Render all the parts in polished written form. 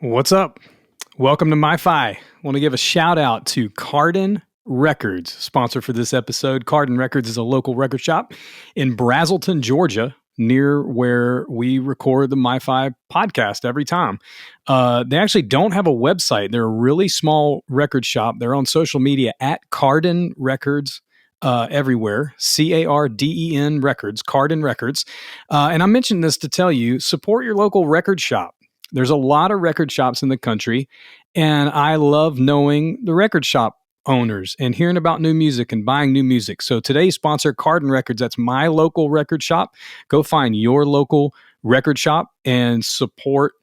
What's up? Welcome to MyFi. I want to give a shout out to Carden Records, sponsor for this episode. Carden Records is a local record shop in Brazelton, Georgia, near where we record the MyFi podcast every time. They actually don't have a website. They're a really small record shop. They're on social media at Carden Records. Everywhere, Carden Records, Carden Records. And I mentioned this to tell you, support your local record shop. There's a lot of record shops in the country, and I love knowing the record shop owners and hearing about new music and buying new music. So today's sponsor, Carden Records, that's my local record shop. Go find your local record shop and support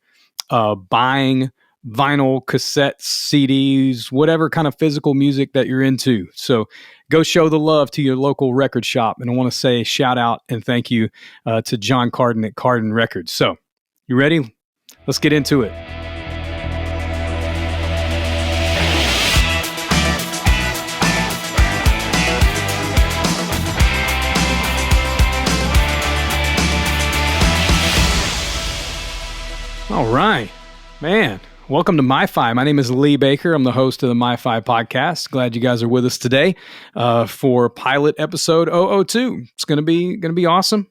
buying vinyl, cassettes, CDs, whatever kind of physical music that you're into. So go show the love to your local record shop. And I want to say shout out and thank you to John Carden at Carden Records. So you ready? Let's get into it. All right, man. Welcome to MyFi. My name is Lee Baker. I'm the host of the MyFi Podcast. Glad you guys are with us today for pilot episode 002. It's gonna be awesome.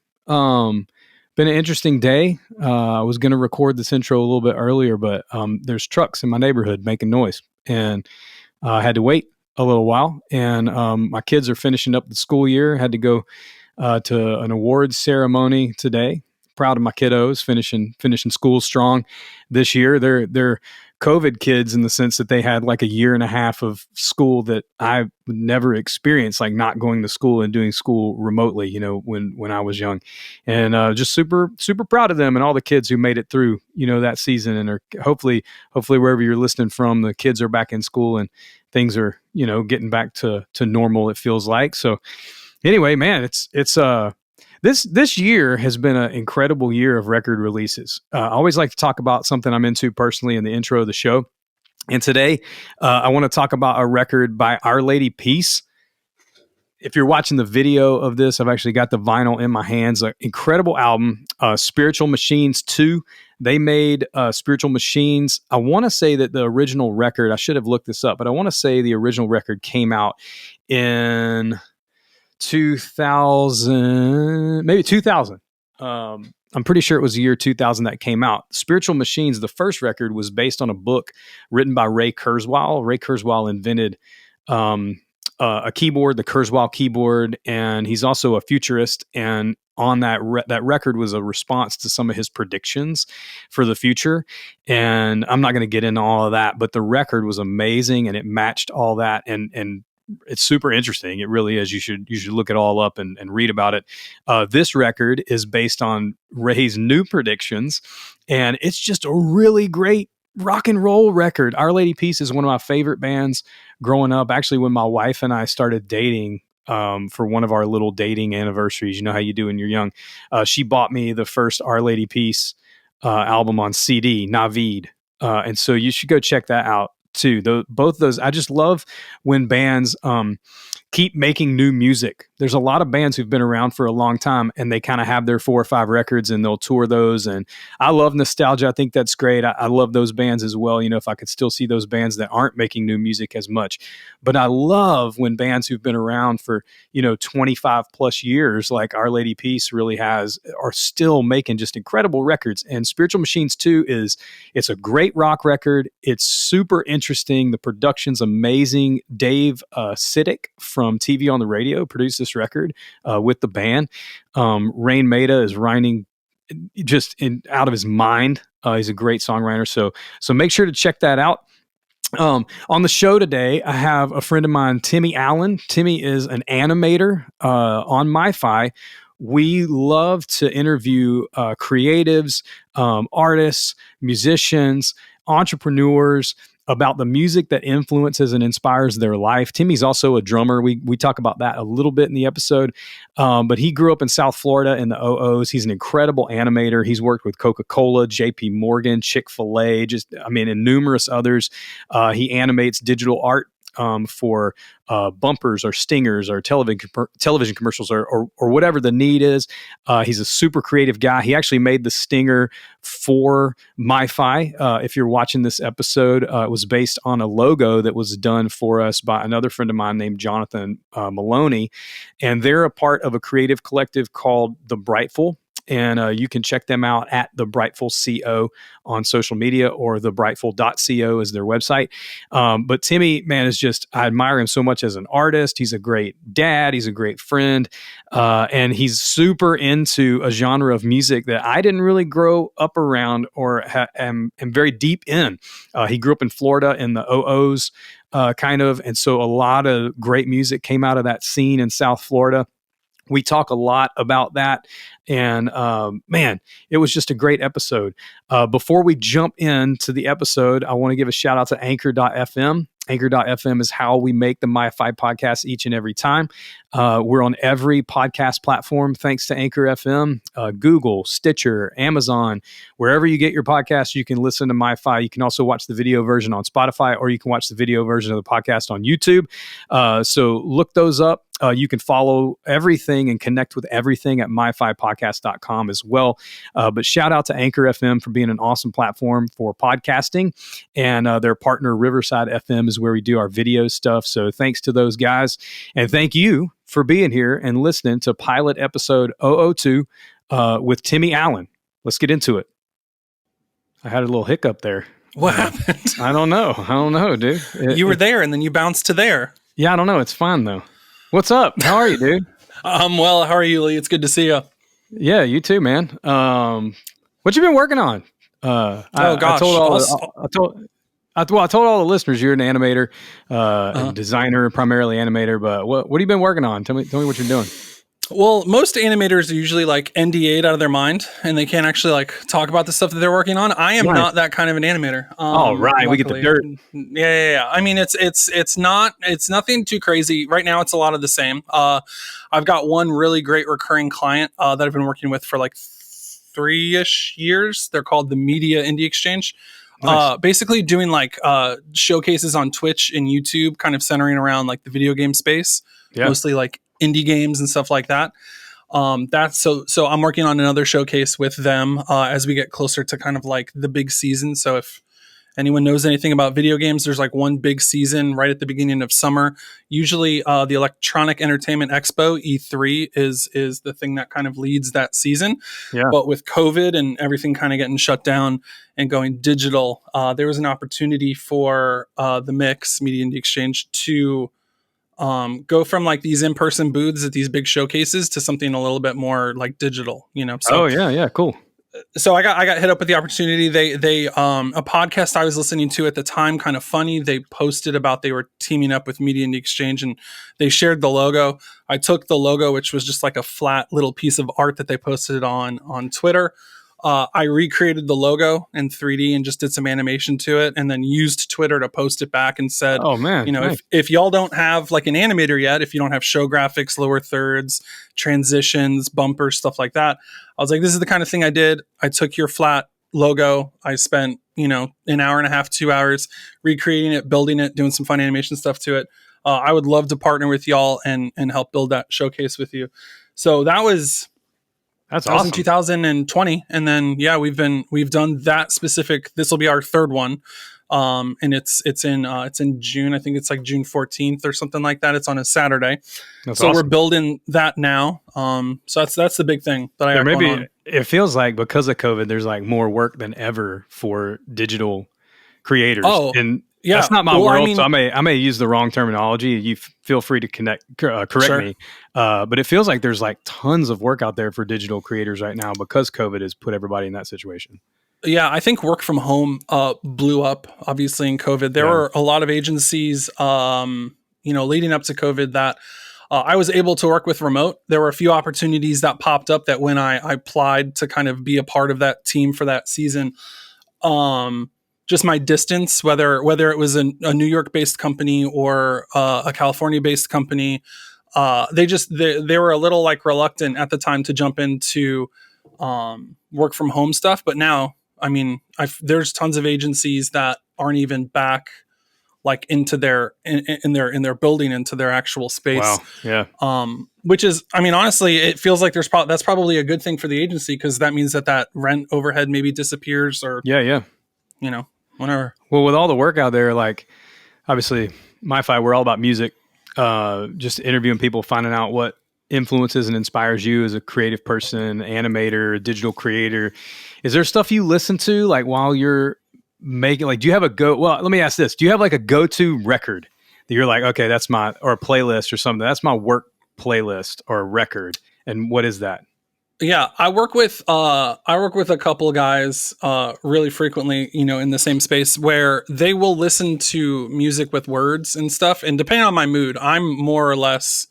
Been an interesting day. I was gonna record this intro a little bit earlier, but there's trucks in my neighborhood making noise, and I had to wait a little while. And my kids are finishing up the school year. Had to go to an awards ceremony today. Proud of my kiddos finishing school strong this year. They're COVID kids in the sense that they had like a year and a half of school that I would never experienced, like not going to school and doing school remotely, when I was young. And just super, super proud of them and all the kids who made it through, that season, and are hopefully wherever you're listening from, the kids are back in school and things are, getting back to normal, it feels like. So anyway, man, it's This year has been an incredible year of record releases. I always like to talk about something I'm into personally in the intro of the show. And today, I want to talk about a record by Our Lady Peace. If you're watching the video of this, I've actually got the vinyl in my hands. An incredible album, Spiritual Machines 2. They made Spiritual Machines. I want to say that the original record, I should have looked this up, but I want to say the original record came out in 2000, maybe 2000. I'm pretty sure it was the year 2000 that came out. Spiritual Machines, the first record, was based on a book written by Ray Kurzweil. Ray Kurzweil invented a keyboard, the Kurzweil keyboard, and he's also a futurist. And on that record was a response to some of his predictions for the future. And I'm not going to get into all of that, but the record was amazing and it matched all that. And it's super interesting. It really is. You should look it all up and read about it. This record is based on Ray's new predictions, and it's just a really great rock and roll record. Our Lady Peace is one of my favorite bands growing up. Actually, when my wife and I started dating for one of our little dating anniversaries, you know how you do when you're young, she bought me the first Our Lady Peace album on CD, Navid. And so you should go check that out too. Both those, I just love when bands keep making new music. There's a lot of bands who've been around for a long time and they kind of have their 4 or 5 records and they'll tour those. And I love nostalgia. I think that's great. I love those bands as well. If I could still see those bands that aren't making new music as much. But I love when bands who've been around for, 25 plus years, like Our Lady Peace really are still making just incredible records. And Spiritual Machines 2 it's a great rock record. It's super interesting. The production's amazing. Dave Sitek from TV on the Radio produced this record with the band. Rain Maida is writing just out of his mind. He's a great songwriter. So make sure to check that out. On the show today, I have a friend of mine, Timmy Allen. Timmy is an animator on MyFi. We love to interview creatives, artists, musicians, entrepreneurs about the music that influences and inspires their life. Timmy's also a drummer. We talk about that a little bit in the episode, but he grew up in South Florida in the 00s. He's an incredible animator. He's worked with Coca-Cola, JP Morgan, Fil A, and numerous others. He animates digital art for bumpers or stingers or television commercials or whatever the need is. He's a super creative guy. He actually made the stinger for MyFi. If you're watching this episode, it was based on a logo that was done for us by another friend of mine named Jonathan Maloney. And they're a part of a creative collective called The Brightful. And you can check them out at The Brightful CO on social media, or thebrightful.co is their website. But Timmy, man, I admire him so much as an artist. He's a great dad. He's a great friend. And he's super into a genre of music that I didn't really grow up around or am very deep in. He grew up in Florida in the OOs kind of. And so a lot of great music came out of that scene in South Florida. We talk a lot about that. And man, it was just a great episode. Before we jump into the episode, I want to give a shout out to Anchor.fm. Anchor.fm is how we make the MyFi podcast each and every time. We're on every podcast platform thanks to Anchor FM, Google, Stitcher, Amazon. Wherever you get your podcast, you can listen to MyFi. You can also watch the video version on Spotify, or you can watch the video version of the podcast on YouTube. So look those up. You can follow everything and connect with everything at MyFiPodcast.com as well. But shout out to Anchor FM for being an awesome platform for podcasting. And their partner, Riverside FM, is where we do our video stuff. So thanks to those guys. And thank you for being here and listening to pilot episode 002 with Timmy Allen. Let's get into it. I had a little hiccup there. What happened? I don't know, dude. You were there and then you bounced to there. Yeah, I don't know. It's fine though. What's up? How are you, dude? Well. How are you, Lee? It's good to see you. Yeah, you too, man. What you been working on? Gosh. I told all the listeners you're an animator, and designer, primarily animator. But what have you been working on? Tell me what you're doing. Well, most animators are usually like NDA'd out of their mind, and they can't actually like talk about the stuff that they're working on. I am not that kind of an animator. Right, we get the dirt. Yeah. I mean, it's nothing too crazy right now. It's a lot of the same. I've got one really great recurring client that I've been working with for like 3-ish years. They're called the Media Indie Exchange. Nice. Basically doing like showcases on Twitch and YouTube, kind of centering around like the video game space, mostly like indie games and stuff like that. That's so I'm working on another showcase with them as we get closer to kind of like the big season. So if anyone knows anything about video games, there's like one big season right at the beginning of summer. Usually the Electronic Entertainment Expo, E3, is the thing that kind of leads that season. Yeah. But with COVID and everything kind of getting shut down and going digital, there was an opportunity for the Mix Media Indie Exchange to go from like these in-person booths at these big showcases to something a little bit more like digital, you know? So, cool. So I got hit up with the opportunity. They a podcast I was listening to at the time, kind of funny. They posted about they were teaming up with Media Indie Exchange, and they shared the logo. I took the logo, which was just like a flat little piece of art that they posted on Twitter. I recreated the logo in 3D and just did some animation to it, and then used Twitter to post it back and said, "Oh man, you know, nice. if y'all don't have like an animator yet, if you don't have show graphics, lower thirds, transitions, bumpers, stuff like that, I was like, this is the kind of thing I did. I took your flat logo. I spent, an hour and a half, 2 hours recreating it, building it, doing some fun animation stuff to it. I would love to partner with y'all and help build that showcase with you." So that's awesome. 2020. And then, we've done that specific. This will be our third one. And it's in June. I think it's like June 14th or something like that. It's on a Saturday. That's so awesome. We're building that now. So that's the big thing that I got going on. It feels like because of COVID, there's like more work than ever for digital creators. Oh, and that's not my world. So I may use the wrong terminology. You feel free to correct me. But it feels like there's like tons of work out there for digital creators right now because COVID has put everybody in that situation. Yeah, I think work from home blew up, obviously, in COVID. There were a lot of agencies, leading up to COVID that I was able to work with remote. There were a few opportunities that popped up that when I applied to kind of be a part of that team for that season, just my distance, whether it was a New York-based company or a California-based company, they were a little like reluctant at the time to jump into work from home stuff. But now, I mean, there's tons of agencies that aren't even back like into their in their building, into their actual space. Wow. Yeah. Which is, I mean, honestly, it feels like that's probably a good thing for the agency, because that means that rent overhead maybe disappears, or Yeah. whatever. Well, with all the work out there, like obviously MyFi, we're all about music, just interviewing people, finding out what influences and inspires you as a creative person, animator, digital creator. Is there stuff you listen to like while you're making, like, do you have let me ask this. Do you have like a go-to record that you're like, okay, or a playlist or something, that's my work playlist or a record? And what is that? Yeah, I work with a couple of guys really frequently, in the same space, where they will listen to music with words and stuff. And depending on my mood, I'm more or less,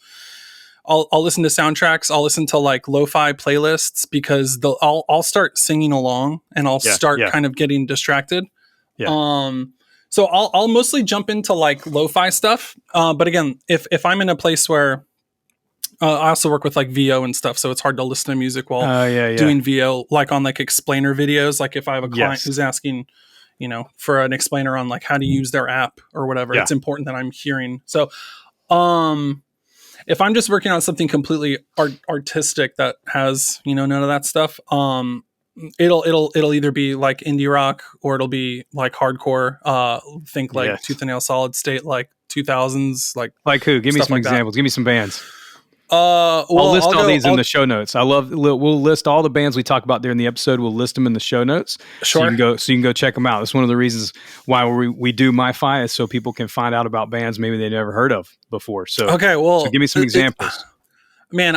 I'll listen to soundtracks. I'll listen to like lo-fi playlists, because I'll start singing along, and I'll start kind of getting distracted. Yeah. So I'll mostly jump into like lo-fi stuff. But again, if I'm in a place where I also work with like VO and stuff, so it's hard to listen to music while doing VO, like on like explainer videos. Like if I have a client who's asking, for an explainer on like how to use their app or whatever, it's important that I'm hearing. So, if I'm just working on something completely artistic that has, none of that stuff, it'll either be like indie rock, or it'll be like hardcore. Think like Tooth and Nail, Solid State, like 2000s, like who? Give me some examples. Give me some bands. I'll list all these in the show notes. We'll list all the bands we talk about during the episode. We'll list them in the show notes. Sure. So you can go check them out. That's one of the reasons why we do MyFi, is so people can find out about bands maybe they never heard of before. So so give me some examples. Man,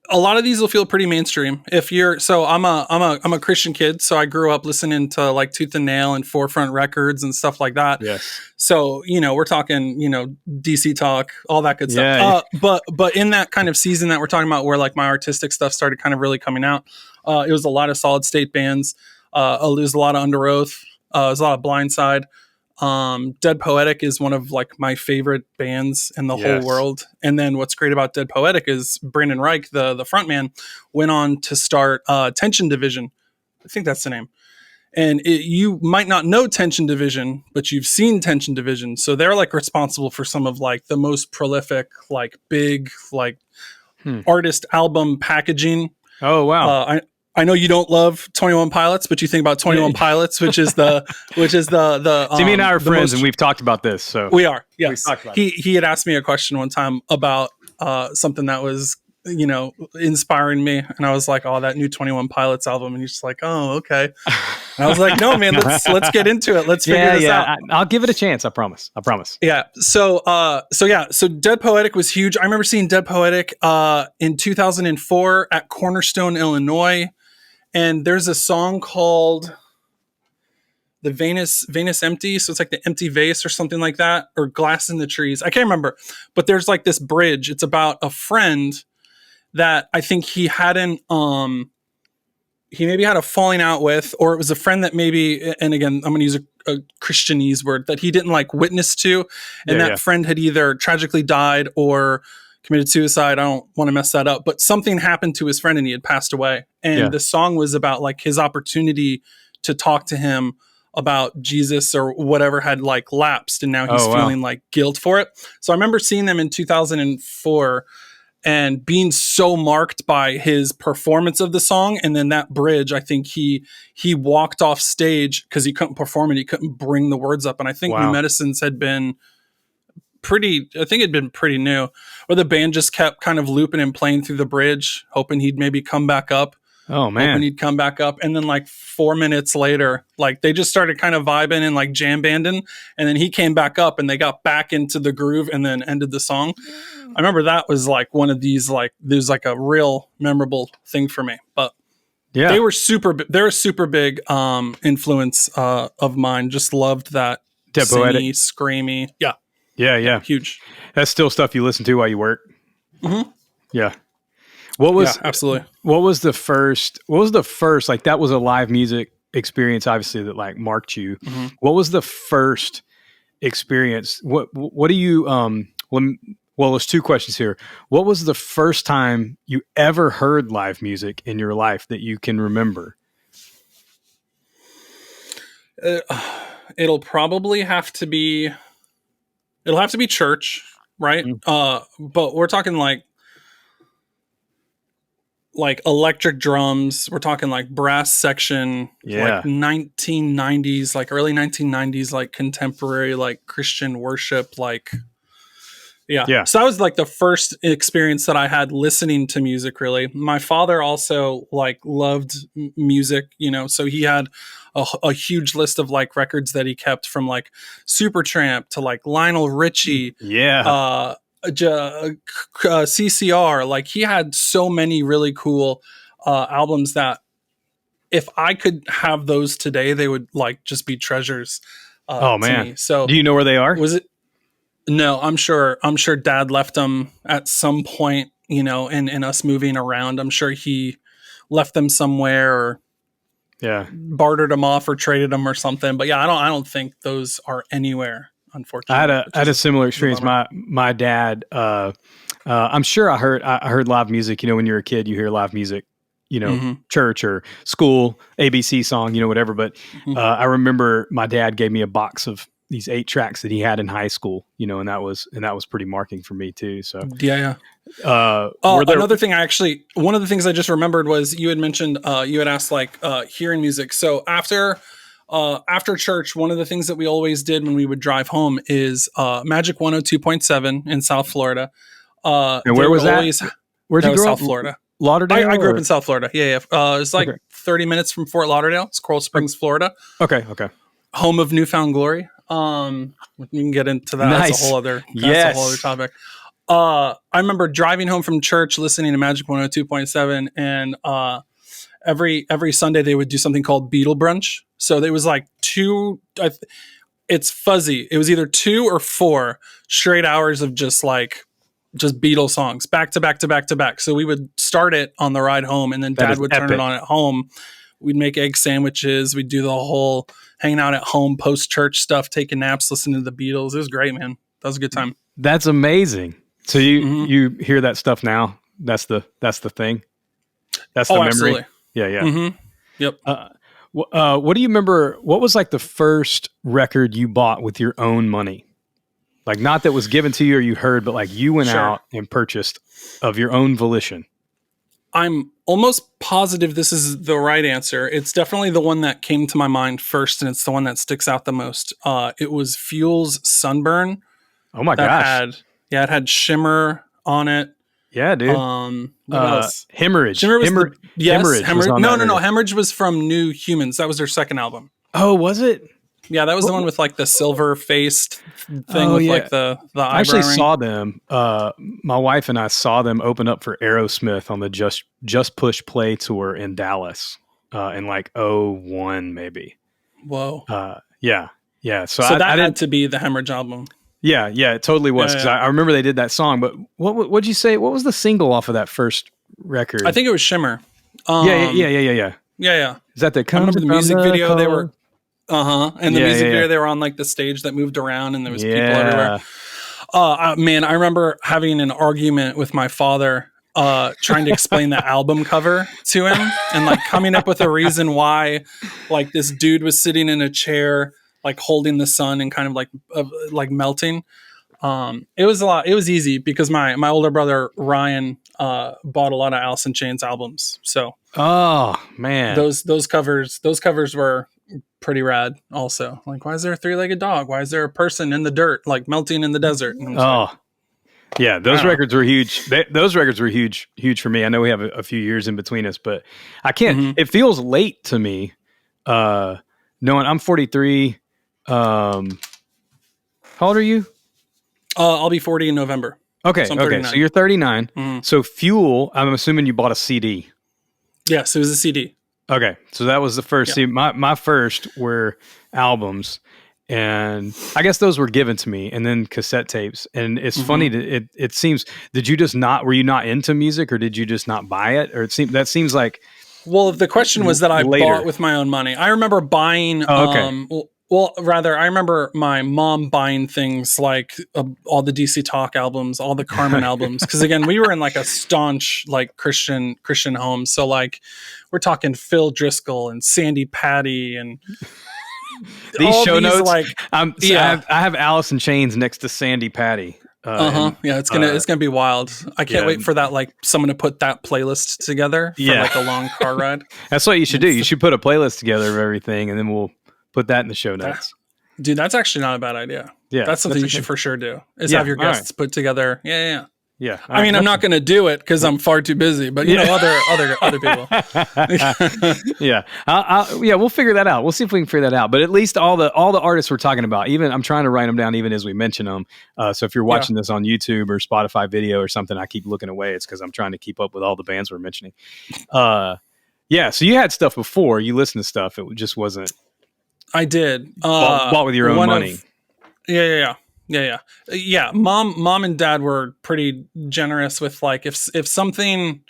a lot of these will feel pretty mainstream. I'm a Christian kid, so I grew up listening to like Tooth and Nail and Forefront Records and stuff like that. Yes. So, we're talking, DC Talk, all that good stuff. But in that kind of season that we're talking about, where like my artistic stuff started kind of really coming out, it was a lot of Solid State bands. It was a lot of Underoath. It was a lot of Blindside. Dead Poetic is one of like my favorite bands in the whole world. And then what's great about Dead Poetic is Brandon Reich, the frontman, went on to start Tension Division. I think that's the name. And you might not know Tension Division, but you've seen Tension Division. So they're like responsible for some of like the most prolific, like big, like artist album packaging. Oh, wow. I know you don't love 21 Pilots, but you think about 21 Pilots, which is the Timmy and I are friends, and we've talked about this. So we are. Yes. He had asked me a question one time about something that was, inspiring me, and I was like, "Oh, that new 21 Pilots album," and he's just like, "Oh, okay." And I was like, "No, man, let's get into it. Let's figure this out." I'll give it a chance. I promise. Yeah. So Dead Poetic was huge. I remember seeing Dead Poetic in 2004 at Cornerstone, Illinois. And there's a song called the Venus Empty. So it's like the empty vase or something like that, or Glass in the Trees. I can't remember, but there's like this bridge. It's about a friend that I think he maybe had a falling out with, or it was a friend that maybe, and again, I'm going to use a Christianese word, that he didn't like witness to. And that friend had either tragically died or committed suicide. I don't want to mess that up, but something happened to his friend and he had passed away. And the song was about like his opportunity to talk to him about Jesus or whatever had like lapsed. And now he's feeling like guilt for it. So I remember seeing them in 2004 and being so marked by his performance of the song. And then that bridge, I think he walked off stage because he couldn't perform and he couldn't bring the words up. And I think New Medicines had been pretty new, where the band just kept kind of looping and playing through the bridge, hoping he'd maybe come back up. Oh man. Hoping he'd come back up. And then like 4 minutes later, like they just started kind of vibing and like jam banding. And then he came back up and they got back into the groove and then ended the song. I remember that was like one of these, like, there's like a real memorable thing for me. But they were they're a super big influence of mine. Just loved that singy, screamy. Yeah. Huge. That's still stuff you listen to while you work. Mm-hmm. Yeah. Absolutely. What was the first, like that was a live music experience, obviously, that like marked you. Mm-hmm. What was the first experience? What do you, well, there's two questions here. What was the first time you ever heard live music in your life that you can remember? It'll probably have to be It'll have to be church, right? But we're talking like electric drums. We're talking like brass section, like 1990s, like early 1990s, like contemporary, like Christian worship, like, yeah. So that was like the first experience that I had listening to music, really. My father also like loved music, so he had a huge list of like records that he kept from like Supertramp to like Lionel Richie. CCR. Like he had so many really cool albums that if I could have those today, they would like just be treasures. Oh man. To me. So do you know where they are? Was it? No, I'm sure dad left them at some point, in us moving around. I'm sure he left them somewhere or bartered them off or traded them or something. But yeah, I don't think those are anywhere, unfortunately. I had a similar experience. My dad, I'm sure I heard live music, when you're a kid, you hear live music, church or school, ABC song, whatever. But I remember my dad gave me a box of these 8 tracks that he had in high school, and that was pretty marking for me too. So yeah. Another thing one of the things I just remembered was you had mentioned, you had asked like hearing music. So after church, one of the things that we always did when we would drive home is Magic 102.7 in South Florida. And where was that? Where'd you grow up? South Florida. Lauderdale? I grew up in South Florida. Yeah. It's like 30 minutes from Fort Lauderdale. It's Coral Springs, Florida. Okay. Home of Newfound Glory. We can get into that. Nice. That's a whole other topic. I remember driving home from church, listening to Magic 102.7, and every Sunday they would do something called Beatle Brunch. So there was like it's fuzzy. It was either 2 or 4 straight hours of just Beatles songs back to back to back to back. So we would start it on the ride home, and then Dad would turn it on at home. We'd make egg sandwiches. We'd do the whole hanging out at home, post church stuff, taking naps, listening to the Beatles. It was great, man. That was a good time. That's amazing. So you hear that stuff now? That's the thing. That's the memory. Absolutely. Yeah. Mm-hmm. Yep. What do you remember? What was like the first record you bought with your own money? Like not that was given to you or you heard, but like you went out and purchased of your own volition. I'm almost positive this is the right answer. It's definitely the one that came to my mind first, and it's the one that sticks out the most. It was Fuel's Sunburn. Oh my gosh. It had Shimmer on it. Yeah, dude. What else? Hemorrhage. Hemorrhage. No. Hemorrhage was from New Humans. That was their second album. Oh, was it? Yeah, that was the one with like the silver faced thing like the eyebrow I actually ring. saw them. My wife and I saw them open up for Aerosmith on the Just Push Play tour in Dallas in like 2001 maybe. Whoa. Yeah. So that had to be the Hemorrhage album. Yeah, it totally was because I remember they did that song. But what'd you say? What was the single off of that first record? I think it was Shimmer. Yeah. Yeah. Is that the? I remember the music video. They were. And the music video, they were on like the stage that moved around, and there was people everywhere. Man, I remember having an argument with my father, trying to explain the album cover to him, and like coming up with a reason why, like this dude was sitting in a chair, like holding the sun and kind of like melting. It was a lot. It was easy because my older brother Ryan bought a lot of Alice in Chains albums. So, oh man, those covers were pretty rad also. Like, why is there a 3-legged dog? Why is there a person in the dirt, like melting in the desert? Yeah, those records were huge. Those records were huge for me. I know we have a few years in between us, but I can't, it feels late to me. Knowing I'm 43. How old are you? I'll be 40 in November. Okay. So you're 39. Mm-hmm. So Fuel, I'm assuming you bought a CD. Yes, it was a CD. Okay, so that was the first. Yeah. See, my first were albums, and I guess those were given to me, and then cassette tapes. And it's funny that it seems. Did you just not? Were you not into music, or did you just not buy it? Or that seems like. Well, the question was that I bought with my own money. I remember buying. I remember my mom buying things like all the DC Talk albums, all the Carmen albums. Because again, we were in like a staunch like Christian home. So like we're talking Phil Driscoll and Sandy Patty and These all show these, notes, like, I have Alice in Chains next to Sandy Patty. Yeah, it's gonna be wild. I can't wait for that, like, someone to put that playlist together for like a long car ride. That's what you should do. You should put a playlist together of everything, and then we'll put that in the show notes. Dude, that's actually not a bad idea. Yeah, that's something you should for sure do. Is have your guests put together. Yeah. I mean, I'm not going to do it because I'm far too busy, but you know, other people. We'll figure that out. We'll see if we can figure that out. But at least all the artists we're talking about, even I'm trying to write them down even as we mention them. So if you're watching this on YouTube or Spotify video or something, I keep looking away. It's because I'm trying to keep up with all the bands we're mentioning. So you had stuff before. You listened to stuff. It just wasn't. I did. Bought with your own money. Yeah. Mom and dad were pretty generous with, like, if something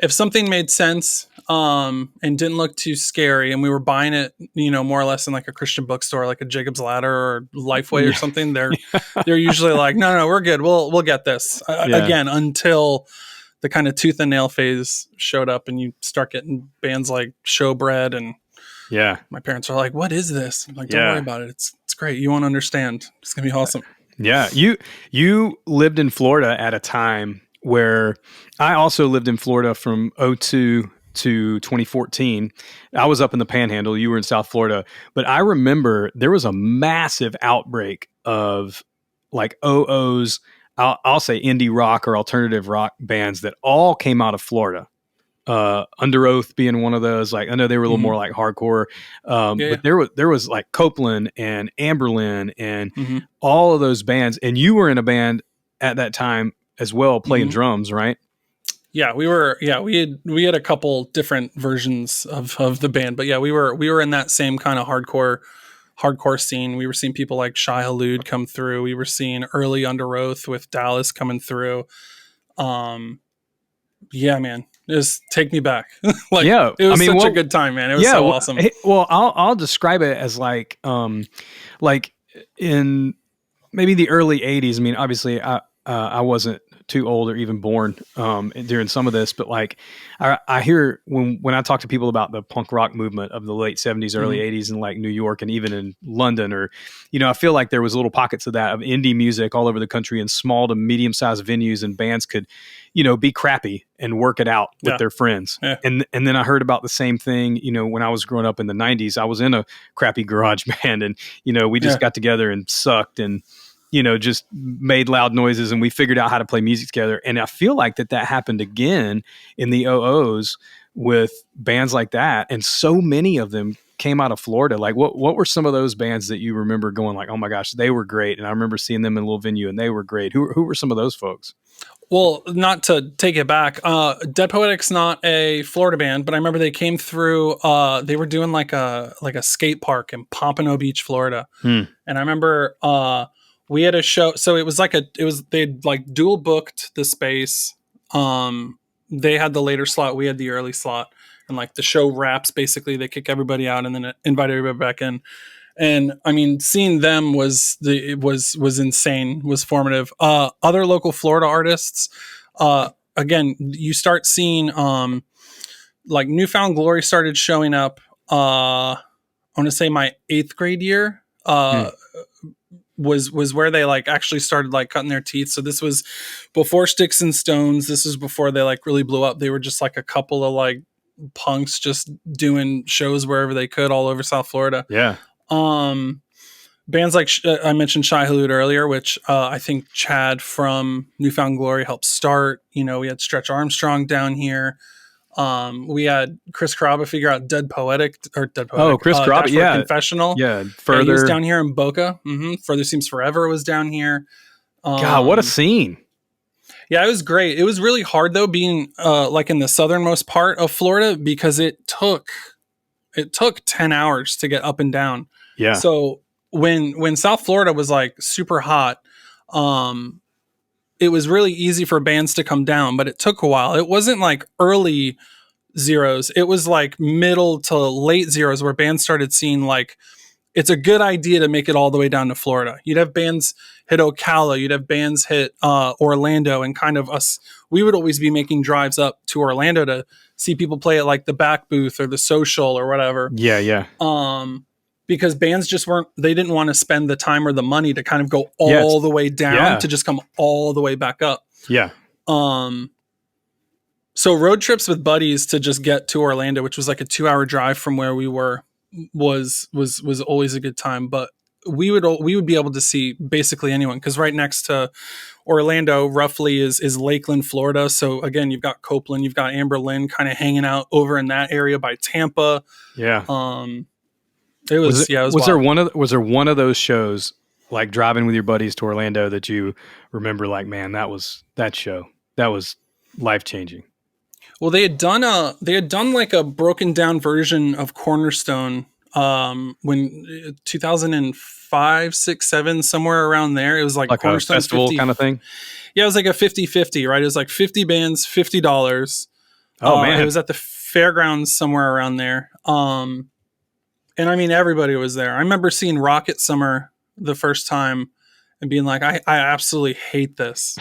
made sense and didn't look too scary, and we were buying it, you know, more or less in like a Christian bookstore, like a Jacob's Ladder or Lifeway or something, they're usually like, no, we're good. We'll get this again, until the kind of tooth and nail phase showed up and you start getting bands like Showbread, and my parents are like, what is this? I'm like, don't worry about it. It's great. You won't understand. It's going to be awesome. Yeah. You lived in Florida at a time where I also lived in Florida from 2002 to 2014. I was up in the Panhandle. You were in South Florida. But I remember there was a massive outbreak of like OOs, I'll say indie rock or alternative rock bands that all came out of Florida. Underoath being one of those. Like, I know they were a little more like hardcore, but there was like Copeland and Amberlin and all of those bands. And you were in a band at that time as well, playing drums, right? Yeah, we were. Yeah, we had a couple different versions of the band, but yeah, we were in that same kind of hardcore scene. We were seeing people like Shai Hulud come through. We were seeing early Underoath with Dallas coming through. Yeah, man. Just take me back. It was such a good time, man. It was so awesome. Well, I'll describe it as like in maybe the early 80s. I mean, obviously I wasn't too old or even born during some of this, but like I hear when I talk to people about the punk rock movement of the late 70s, early 80s in like New York and even in London, or, you know, I feel like there was little pockets of that, of indie music all over the country in small to medium sized venues, and bands could, you know, be crappy and work it out with their friends. Yeah. And then I heard about the same thing, you know, when I was growing up in the 90s. I was in a crappy garage band, and, you know, we just got together and sucked and, you know, just made loud noises, and we figured out how to play music together. And I feel like that happened again in the OOs with bands like that. And so many of them came out of Florida. Like what were some of those bands that you remember going like, oh my gosh, they were great? And I remember seeing them in a little venue and they were great. Who were some of those folks? Well, not to take it back, Dead Poetic's not a Florida band, but I remember they came through. They were doing like a skate park in Pompano Beach, Florida. And I remember we had a show. So it was they'd like dual booked the space. They had the later slot, we had the early slot, and like the show wraps, basically they kick everybody out and then invite everybody back in. And I mean, seeing them was insane, was formative. Other local Florida artists, again, you start seeing like Newfound Glory started showing up. I want to say my 8th grade year was where they like actually started like cutting their teeth. So this was before Sticks and Stones. This was before they like really blew up. They were just like a couple of like punks just doing shows wherever they could all over South Florida. Yeah. Bands like I mentioned Shai Hulud earlier, which I think Chad from Newfound Glory helped start. You know, we had Stretch Armstrong down here. We had Chris Carrabba figure out Dead Poetic. Oh, Chris Carrabba, yeah. Confessional. Yeah, Further. He was down here in Boca. Further Seems Forever was down here. God, what a scene. Yeah, it was great. It was really hard though, being like in the southernmost part of Florida, because it took 10 hours to get up and down. Yeah. So when South Florida was like super hot, it was really easy for bands to come down, but it took a while. It wasn't like early zeros. It was like middle to late zeros where bands started seeing like, it's a good idea to make it all the way down to Florida. You'd have bands hit Ocala, you'd have bands hit Orlando, and kind of we would always be making drives up to Orlando to see people play at like the Back Booth or the Social or whatever. Yeah. because bands just they didn't want to spend the time or the money to kind of go all the way down to just come all the way back up. Yeah. So road trips with buddies to just get to Orlando, which was like a 2-hour drive from where we were, was always a good time. But we would be able to see basically anyone, because right next to Orlando roughly is Lakeland, Florida. So again, you've got Copeland, you've got Amber Lynn kind of hanging out over in that area by Tampa. Yeah. Was there one of those shows, like driving with your buddies to Orlando, that you remember like, man, that show was life-changing? Well, they had done like a broken down version of Cornerstone when 2005, 6, 7, somewhere around there. It was like Cornerstone a festival 50, kind of thing. Yeah, it was like a 50-50, right? It was like 50 bands, $50. Oh man. It was at the fairgrounds somewhere around there. And I mean, everybody was there. I remember seeing Rocket Summer the first time and being like, I absolutely hate this.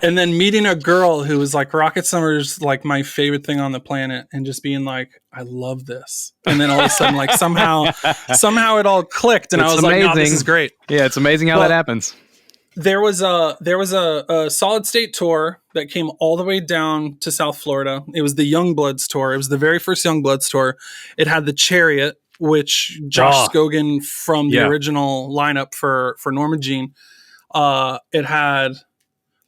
And then meeting a girl who was like, Rocket Summer's like my favorite thing on the planet, and just being like, I love this. And then all of a sudden, like somehow it all clicked, and I was like, no, this is great. Yeah, it's amazing how that happens. There was a Solid State tour that came all the way down to South Florida. It was the Youngbloods tour. It was the very first Youngbloods tour. It had the Chariot, which Josh Scogan from the original lineup for Norma Jean. It had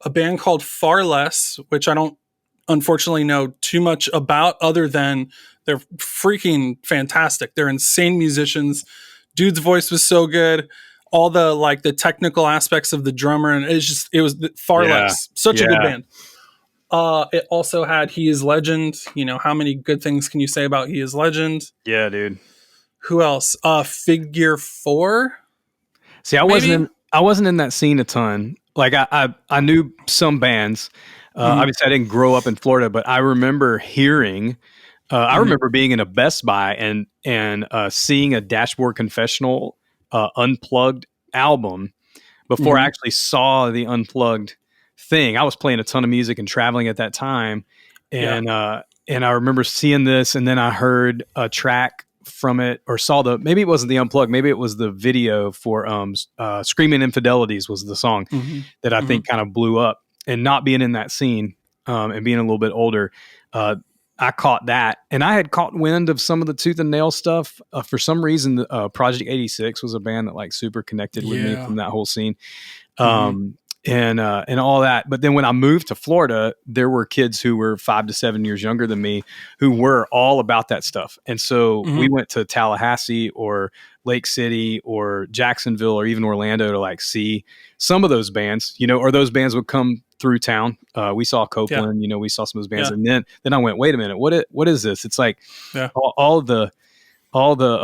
a band called Far Less, which I don't unfortunately know too much about, other than they're freaking fantastic. They're insane musicians. Dude's voice was so good. All the like the technical aspects of the drummer, and it was Far Less. Such a good band. It also had He Is Legend. You know, how many good things can you say about He Is Legend? Yeah, dude. Who else? Figure 4. See, I wasn't in that scene a ton. Like I knew some bands. Obviously, I didn't grow up in Florida, but I remember hearing. I remember being in a Best Buy and seeing a Dashboard Confessional unplugged album before I actually saw the unplugged thing. I was playing a ton of music and traveling at that time, and I remember seeing this, and then I heard a track from it, or saw maybe it wasn't the unplugged, maybe it was the video for Screaming Infidelities was the song that I think kind of blew up. And not being in that scene and being a little bit older, I caught that, and I had caught wind of some of the Tooth and Nail stuff. For some reason, Project 86 was a band that like super connected with me from that whole scene. And all that. But then when I moved to Florida, there were kids who were 5 to 7 years younger than me who were all about that stuff. And so we went to Tallahassee or Lake City or Jacksonville or even Orlando to like see some of those bands, you know, or those bands would come through town. We saw Copeland, you know, we saw some of those bands. And then I went, wait a minute, what is this? It's like all the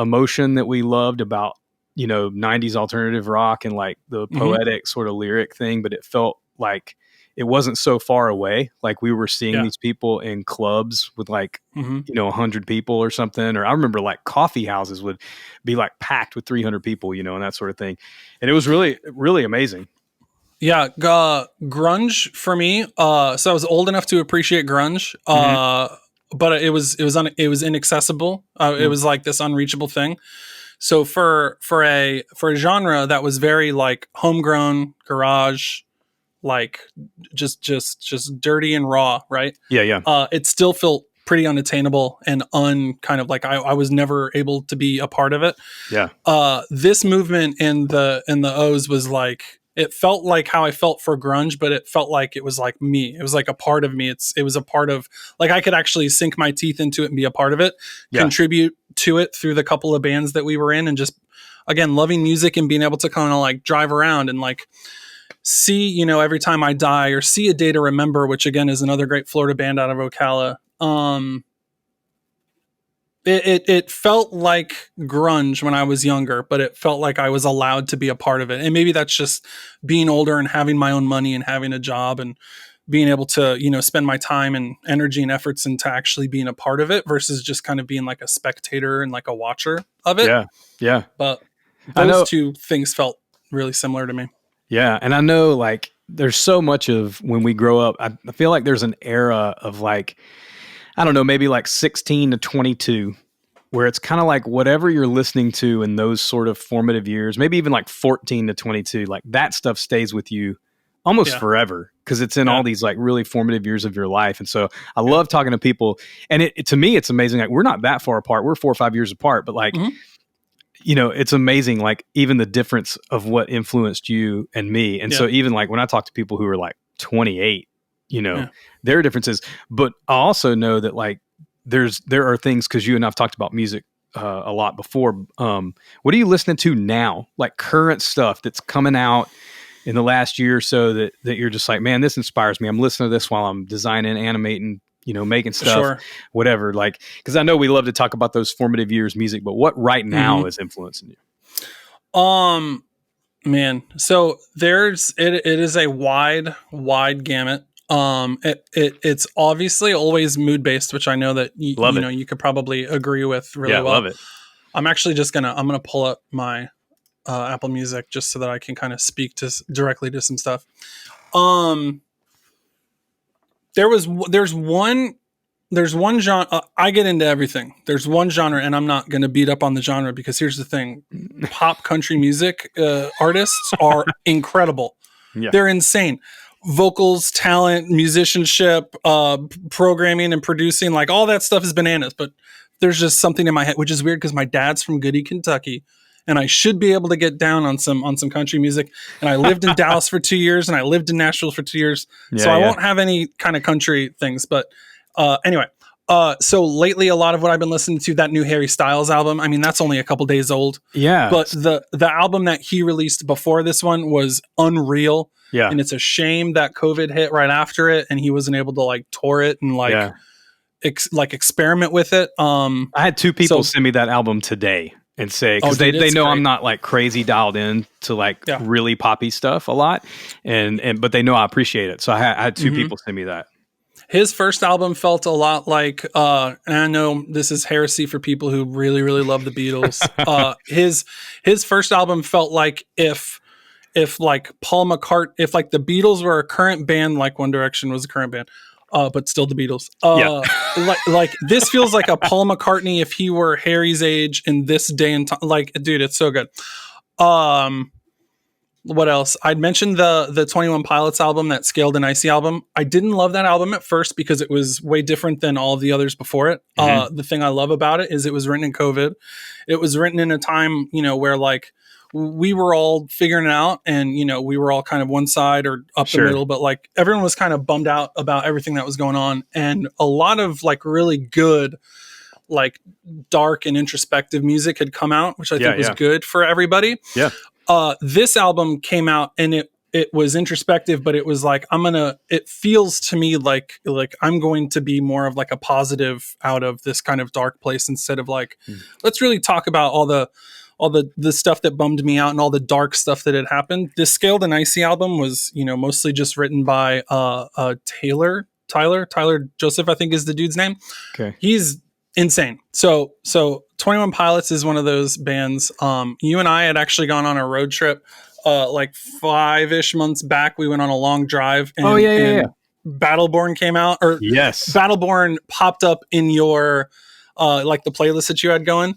emotion that we loved about, you know, 90s alternative rock and like the poetic sort of lyric thing, but it felt like it wasn't so far away. Like we were seeing these people in clubs with like, you know, 100 people or something. Or I remember like coffee houses would be like packed with 300 people, you know, and that sort of thing. And it was really, really amazing. Yeah. Grunge for me. So I was old enough to appreciate grunge, but it was inaccessible. It was like this unreachable thing. So for a genre that was very like homegrown, garage, like just dirty and raw, right? Yeah. It still felt pretty unattainable and kind of like I was never able to be a part of it. Yeah. This movement in the O's was like, it felt like how I felt for grunge, but it felt like it was like me. It was like a part of me. It was a part of, like, I could actually sink my teeth into it and be a part of it, contribute to it through the couple of bands that we were in, and just, again, loving music and being able to kind of like drive around and like see, you know, Every Time I Die or see A Day to Remember, which again is another great Florida band out of Ocala. It felt like grunge when I was younger, but it felt like I was allowed to be a part of it. And maybe that's just being older and having my own money and having a job and being able to, you know, spend my time and energy and efforts into actually being a part of it versus just kind of being like a spectator and like a watcher of it. Yeah. But those two things felt really similar to me. Yeah. And I know like there's so much of when we grow up, I feel like there's an era of like, I don't know, maybe like 16 to 22 where it's kind of like whatever you're listening to in those sort of formative years, maybe even like 14 to 22, like that stuff stays with you almost forever because it's in all these like really formative years of your life. And so I love talking to people, and to me, it's amazing. Like we're not that far apart. We're 4 or 5 years apart, but like, you know, it's amazing, like even the difference of what influenced you and me. And so even like when I talk to people who are like 28, you know, there are differences, but I also know that like there are things, because you and I've talked about music a lot before. What are you listening to now? Like current stuff that's coming out in the last year or so that you're just like, man, this inspires me. I'm listening to this while I'm designing, animating, you know, making stuff, whatever. Like, because I know we love to talk about those formative years music, but what right now is influencing you? Man, so it is a wide gamut. It's obviously always mood based, which I know that you know you could probably agree with really well. Love it. I'm actually just I'm gonna pull up my Apple Music just so that I can kind of speak directly to some stuff. There's one genre. I get into everything. There's one genre, and I'm not going to beat up on the genre because here's the thing: pop country music artists are incredible. Yeah. They're insane. Vocals, talent, musicianship, programming and producing, like all that stuff is bananas. But there's just something in my head, which is weird because my dad's from Goody, Kentucky, and I should be able to get down on some country music. And I lived in Dallas for 2 years, and I lived in Nashville for 2 years, so I won't have any kind of country things. But anyway, so lately, a lot of what I've been listening to, that new Harry Styles album. I mean, that's only a couple days old. Yeah, but the album that he released before this one was unreal. Yeah, and it's a shame that COVID hit right after it, and he wasn't able to like tour it and like experiment with it. I had 2 people send me that album today and say, because they know great. I'm not like crazy dialed in to like really poppy stuff a lot, and but they know I appreciate it. So I had 2 people send me that. His first album felt a lot like, and I know this is heresy for people who really, really love the Beatles. His first album felt like if like Paul McCartney, if like the Beatles were a current band, like One Direction was a current band, but still the Beatles. Like this feels like a Paul McCartney if he were Harry's age in this day and time. Like, dude, it's so good. What else? I'd mentioned the 21 Pilots album, that Scaled and Icy album. I didn't love that album at first because it was way different than all of the others before it. The thing I love about it is it was written in COVID. It was written in a time, you know, where like we were all figuring it out, and you know, we were all kind of one side or up the middle, but like everyone was kind of bummed out about everything that was going on, and a lot of like really good, like dark and introspective music had come out, which I think was good for everybody. Yeah. This album came out and it was introspective, but it was like, it feels to me like I'm going to be more of like a positive out of this kind of dark place, instead of like, let's really talk about all the stuff that bummed me out and all the dark stuff that had happened. This Scaled and Icy album was, you know, mostly just written by Tyler Joseph, I think is the dude's name. Okay. He's insane. So 21 Pilots is one of those bands. You and I had actually gone on a road trip like 5-ish months back. We went on a long drive, and, Battleborn came out, or Battleborn popped up in your like the playlist that you had going.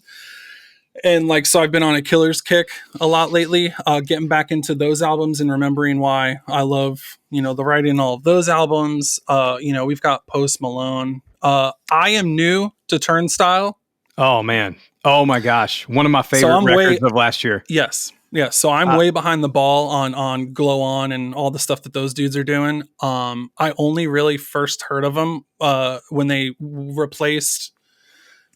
And like, so I've been on a Killer's kick a lot lately, getting back into those albums and remembering why I love, you know, the writing in all of those albums. You know, we've got Post Malone. I am new to Turnstile. Oh man. Oh my gosh. One of my favorite records of last year. Yes. Yeah. So I'm way behind the ball on Glow On and all the stuff that those dudes are doing. I only really first heard of them when they replaced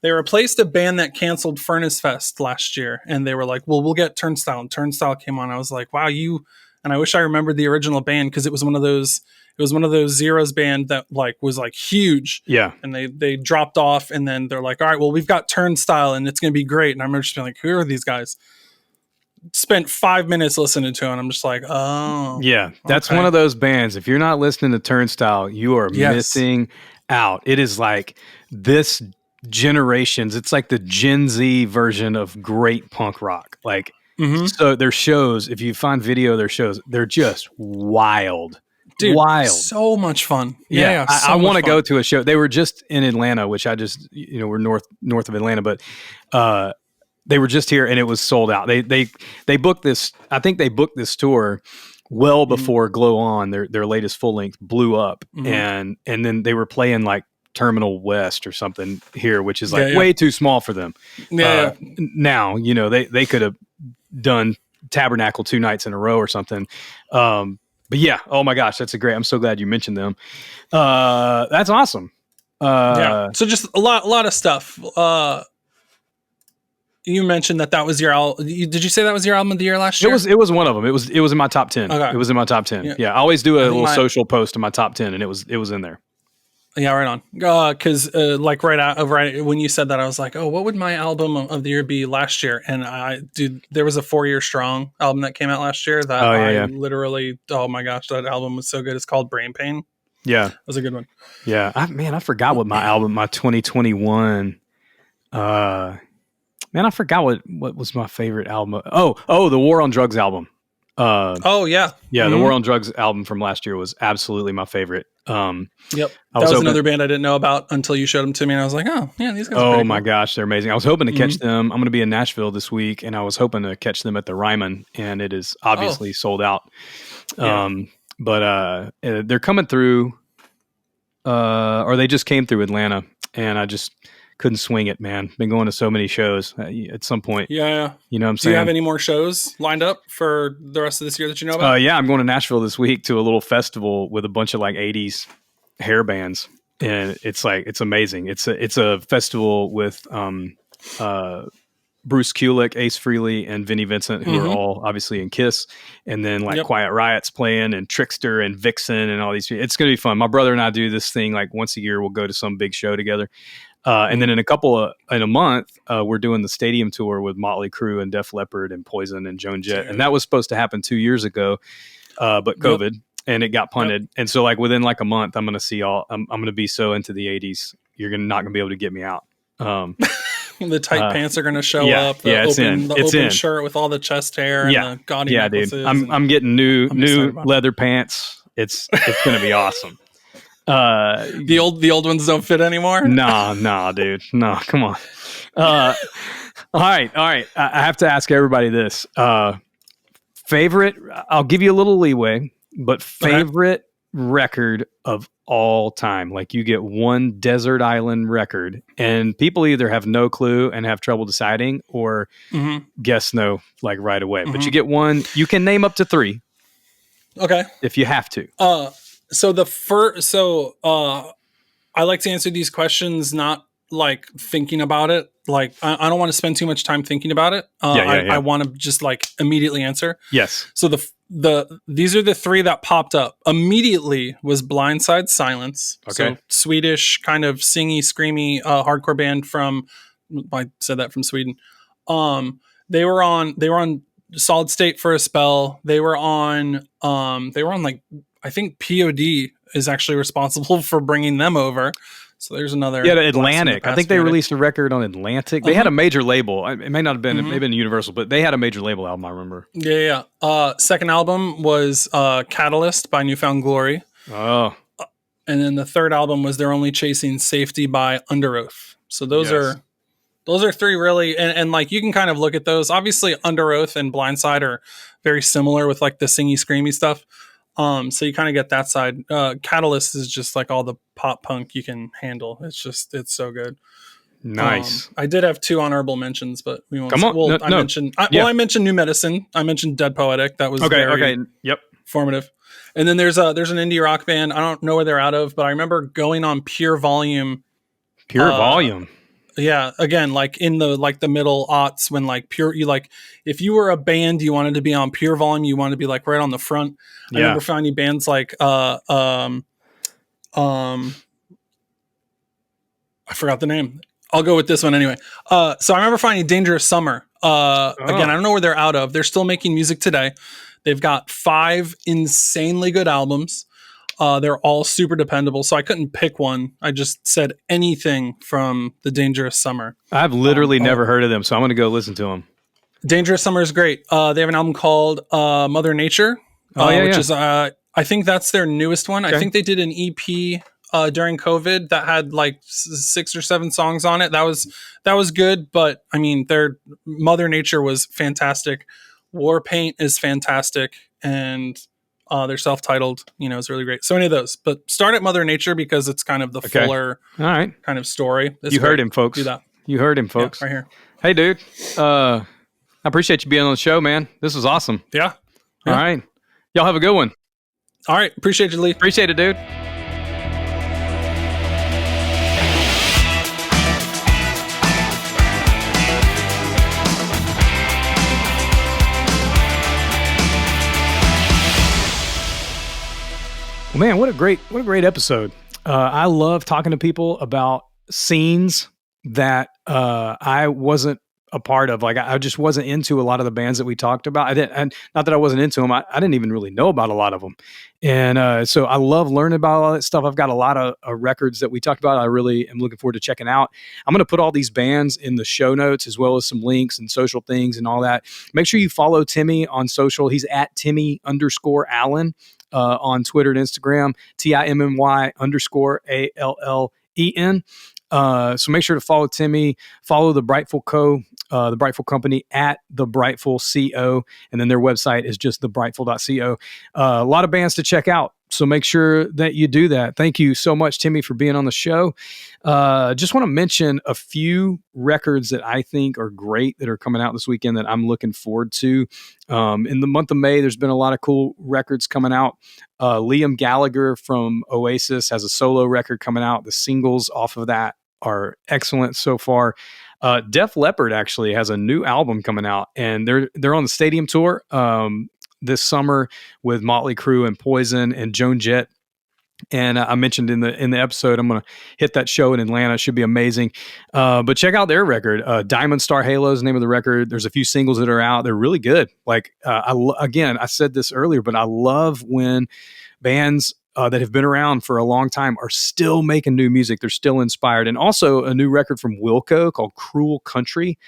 a band that canceled Furnace Fest last year, and they were like, well, we'll get Turnstile, and Turnstile came on. I was like, wow, and I wish I remembered the original band, because it was one of those Zeros band that like was like huge. Yeah. And they dropped off, and then they're like, all right, well, we've got Turnstile and it's going to be great. And I remember just being like, who are these guys? Spent 5 minutes listening to it, and I'm just like, oh. Yeah. That's one of those bands. If you're not listening to Turnstile, you are missing out. It is like this generations. It's like the Gen Z version of great punk rock. Like, so their shows, if you find video of their shows, they're just wild. Dude, wild. So much fun. Yeah. So I want to much go fun. to a show. They were just in Atlanta, which I just, we're north of Atlanta, but they were just here and it was sold out. They booked this. I think they booked this tour well before Glow On, their latest full length, blew up, and then they were playing like Terminal West or something here, which is like way too small for them. Now, they could have done Tabernacle 2 nights in a row or something. But yeah, oh my gosh, I'm so glad you mentioned them. That's awesome. So just a lot of stuff. You mentioned that was your album. Did you say that was your album of the year last year? It was one of them. It was in my top 10. Okay. It was in my top 10. Yeah. I always do a little social post in my top 10, and it was in there. Yeah, right on. Because like right when you said that, I was like, oh, what would my album of the year be last year? And there was a 4 Year Strong album that came out last year that literally, oh my gosh, that album was so good. It's called Brain Pain. Yeah, that was a good one. Yeah, I forgot what my 2021. I forgot what was my favorite album. Oh, the War on Drugs album. The War on Drugs album from last year was absolutely my favorite. Yep, that was another band I didn't know about until you showed them to me, and I was like, oh yeah, these guys. Oh my gosh, they're amazing. I was hoping to catch them. I'm going to be in Nashville this week, and I was hoping to catch them at the Ryman, and it is obviously sold out. But they're coming through, or they just came through Atlanta, and I just couldn't swing it, man. Been going to so many shows at some point. Yeah. You know what I'm saying? Do you have any more shows lined up for the rest of this year that you know about? Yeah, I'm going to Nashville this week to a little festival with a bunch of like 80s hair bands. And it's amazing. It's a festival with Bruce Kulick, Ace Frehley, and Vinnie Vincent, who are all obviously in Kiss. And then like Quiet Riot's playing, and Trickster and Vixen and all these. It's going to be fun. My brother and I do this thing like once a year. We'll go to some big show together. And then in a month, we're doing the stadium tour with Motley Crue and Def Leppard and Poison and Joan Jett. And that was supposed to happen 2 years ago, but COVID, and it got punted. And so like within like a month, I'm going to see I'm going to be so into the 80s. You're not going to be able to get me out. The tight pants are going to show up. The open shirt with all the chest hair and the gaudy necklaces. Dude. I'm getting new leather pants. It's going to be awesome. The old ones don't fit anymore. No, dude. No, come on. All right. I have to ask everybody this. Favorite, I'll give you a little leeway, but favorite record of all time. Like you get one desert island record and people either have no clue and have trouble deciding or guess no, like right away. But you get one, you can name up to 3. Okay. If you have to. I like to answer these questions not like thinking about it. Like I don't want to spend too much time thinking about it. I want to just like immediately answer. Yes. So these are the 3 that popped up immediately. Was Blindside Silence. Okay. So Swedish kind of singy, screamy hardcore band from. I said that from Sweden. They were on Solid State for a spell. They were on like. I think POD is actually responsible for bringing them over. So there's another. Yeah, Atlantic. I think they released a record on Atlantic. They had a major label. It may not have been, it may have been Universal, but they had a major label album, I remember. Yeah. Second album was Catalyst by Newfound Glory. Oh. And then the third album was They're Only Chasing Safety by Underoath. So those are 3 really. And like you can kind of look at those. Obviously, Underoath and Blindside are very similar with like the singy, screamy stuff. So you kind of get that side. Catalyst is just like all the pop punk you can handle. It's so good. Nice. I did have 2 honorable mentions, but we won't. Come on. Well, I mentioned New Medicine. I mentioned Dead Poetic. That was very formative. And then there's an indie rock band. I don't know where they're out of, but I remember going on Pure Volume. Pure Volume. Yeah, again, like in the middle aughts when like if you were a band, you wanted to be on Pure Volume, you wanted to be like right on the front. I remember finding bands like I forgot the name. I'll go with this one anyway. So I remember finding Dangerous Summer. Again, I don't know where they're out of. They're still making music today. They've got 5 insanely good albums. They're all super dependable, so I couldn't pick one. I just said anything from the Dangerous Summer. I've literally never heard of them, so I'm going to go listen to them. Dangerous Summer is great. They have an album called Mother Nature, which is I I think that's their newest one. Okay. I think they did an EP during COVID that had like 6 or 7 songs on it. That was good, but I mean, their Mother Nature was fantastic. War Paint is fantastic, and their self-titled, is really great. So any of those, but start at Mother Nature because it's kind of the fuller, all right, kind of story. You heard him, folks. Do that. You heard him, folks. Yeah, right here. Hey, dude. I appreciate you being on the show, man. This was awesome. Yeah. All right. Y'all have a good one. All right. Appreciate you, Lee. Appreciate it, dude. Well, man, what a great episode. I love talking to people about scenes that I wasn't a part of. Like I just wasn't into a lot of the bands that we talked about. Not that I wasn't into them. I didn't even really know about a lot of them. And so I love learning about all that stuff. I've got a lot of records that we talked about. I really am looking forward to checking out. I'm going to put all these bands in the show notes as well as some links and social things and all that. Make sure you follow Timmy on social. He's at Timmy_Allen. On Twitter and Instagram, TIMMY_ALLEN. So make sure to follow Timmy, follow the Brightful the Brightful Company at the Brightful CO, and then their website is just thebrightful.co. A lot of bands to check out. So make sure that you do that. Thank you so much, Timmy, for being on the show. Just want to mention a few records that I think are great that are coming out this weekend that I'm looking forward to. In the month of May, there's been a lot of cool records coming out. Liam Gallagher from Oasis has a solo record coming out. The singles off of that are excellent so far. Def Leppard actually has a new album coming out, and they're on the stadium tour this summer with Motley Crue and Poison and Joan Jett. And I mentioned in the episode, I'm going to hit that show in Atlanta. It should be amazing. But check out their record. Diamond Star Halo is the name of the record. There's a few singles that are out. They're really good. Like, again, I said this earlier, but I love when bands that have been around for a long time are still making new music. They're still inspired. And also a new record from Wilco called Cruel Country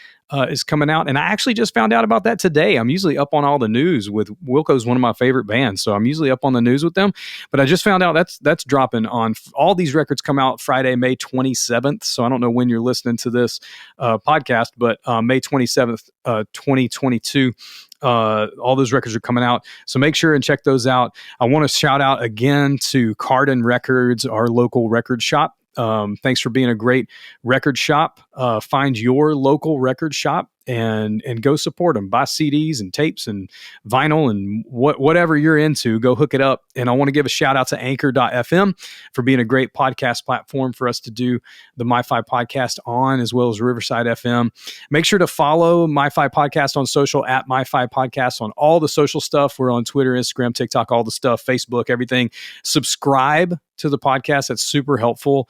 is coming out. And I actually just found out about that today. I'm usually up on all the news with Wilco's one of my favorite bands. So I'm usually up on the news with them. But I just found out that's dropping on all these records come out Friday, May 27th. So I don't know when you're listening to this podcast, but May 27th, 2022. All those records are coming out. So make sure and check those out. I want to shout out again to Carden Records, our local record shop. Thanks for being a great record shop. Find your local record shop and go support them. Buy CDs and tapes and vinyl and whatever you're into, go hook it up. And I want to give a shout out to Anchor.fm for being a great podcast platform for us to do the MyFi Podcast on, as well as Riverside FM. Make sure to follow MyFi Podcast on social at MyFi Podcast on all the social stuff. We're on Twitter, Instagram, TikTok, all the stuff, Facebook, everything. Subscribe to the podcast. That's super helpful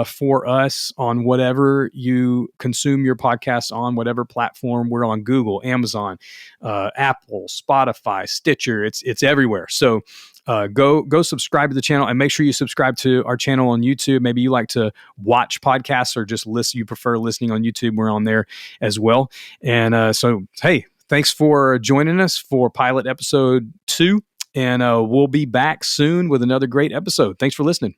for us on whatever you consume your podcast on, whatever platform. We're on Google, Amazon, Apple, Spotify, Stitcher. It's everywhere. So go subscribe to the channel and make sure you subscribe to our channel on YouTube. Maybe you like to watch podcasts or just listen. You prefer listening on YouTube. We're on there as well. And so, hey, thanks for joining us for pilot episode 2. And we'll be back soon with another great episode. Thanks for listening.